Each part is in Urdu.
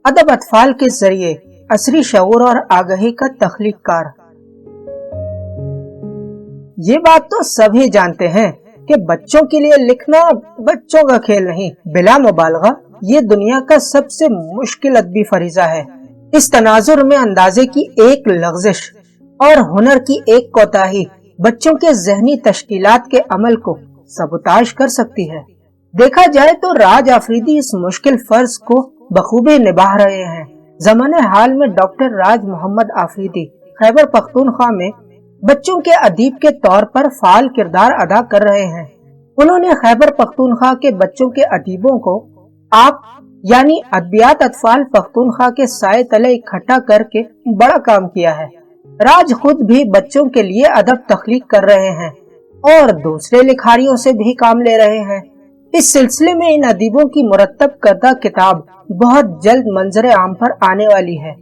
ادب اطفال کے ذریعے عصری شعور اور آگہی کا تخلیق کار۔ یہ بات تو سبھی جانتے ہیں کہ بچوں کے لیے لکھنا بچوں کا کھیل نہیں، بلا مبالغہ یہ دنیا کا سب سے مشکل ادبی فریضہ ہے۔ اس تناظر میں اندازے کی ایک لغزش اور ہنر کی ایک کوتاہی بچوں کے ذہنی تشکیلات کے عمل کو سبوتاژ کر سکتی ہے۔ دیکھا جائے تو راج آفریدی اس مشکل فرض کو بخوبی نبھا رہے ہیں۔ زمانے حال میں ڈاکٹر راج محمد آفریدی خیبر پختونخوا میں بچوں کے ادیب کے طور پر فعال کردار ادا کر رہے ہیں۔ انہوں نے خیبر پختونخوا کے بچوں کے ادیبوں کو آپ یعنی ادبیات اطفال پختونخوا کے سائے تلے اکٹھا کر کے بڑا کام کیا ہے۔ راج خود بھی بچوں کے لیے ادب تخلیق کر رہے ہیں اور دوسرے لکھاریوں سے بھی کام لے رہے ہیں۔ اس سلسلے میں ان ادیبوں کی مرتب کردہ کتاب بہت جلد منظر عام پر آنے والی ہے۔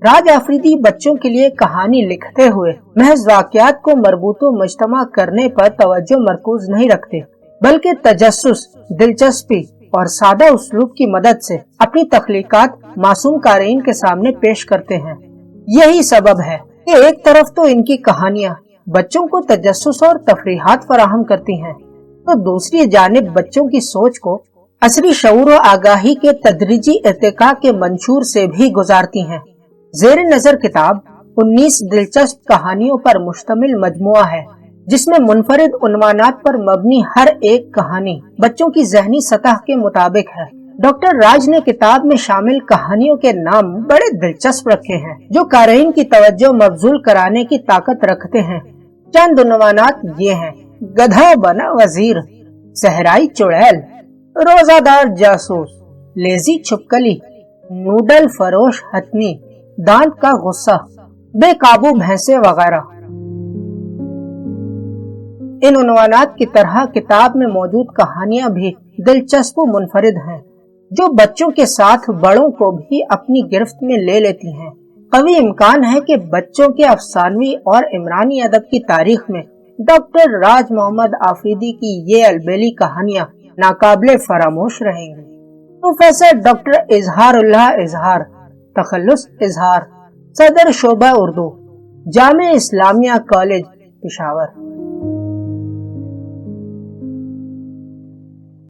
راج آفریدی بچوں کے لیے کہانی لکھتے ہوئے محض واقعات کو مربوط و مجتمع کرنے پر توجہ مرکوز نہیں رکھتے، بلکہ تجسس، دلچسپی اور سادہ اسلوب کی مدد سے اپنی تخلیقات معصوم قارئین کے سامنے پیش کرتے ہیں۔ یہی سبب ہے کہ ایک طرف تو ان کی کہانیاں بچوں کو تجسس اور تفریحات فراہم کرتی ہیں، تو دوسری جانب بچوں کی سوچ کو عصری شعور و آگاہی کے تدریجی ارتقاء کے منشور سے بھی گزارتی ہیں۔ زیر نظر کتاب 19 دلچسپ کہانیوں پر مشتمل مجموعہ ہے، جس میں منفرد عنوانات پر مبنی ہر ایک کہانی بچوں کی ذہنی سطح کے مطابق ہے۔ ڈاکٹر راج نے کتاب میں شامل کہانیوں کے نام بڑے دلچسپ رکھے ہیں، جو قارئین کی توجہ مبذول کرانے کی طاقت رکھتے ہیں۔ چند عنوانات یہ ہیں: گدھا بنا وزیر، صحرائی چڑیل، روزہ دار جاسوس، لیزی چھپکلی، نوڈل فروش ہتھنی، دانت کا غصہ، بے قابو بھینسیں وغیرہ۔ ان عنوانات کی طرح کتاب میں موجود کہانیاں بھی دلچسپ و منفرد ہیں، جو بچوں کے ساتھ بڑوں کو بھی اپنی گرفت میں لے لیتی ہیں۔ قوی امکان ہے کہ بچوں کے افسانوی اور عمرانی ادب کی تاریخ میں ڈاکٹر راج محمد آفریدی کی یہ البیلی کہانیاں ناقابل فراموش رہیں گی۔ پروفیسر ڈاکٹر اظہار اللہ اظہار، تخلص اظہار، صدر شعبہ اردو، جامعہ اسلامیہ کالج، پشاور۔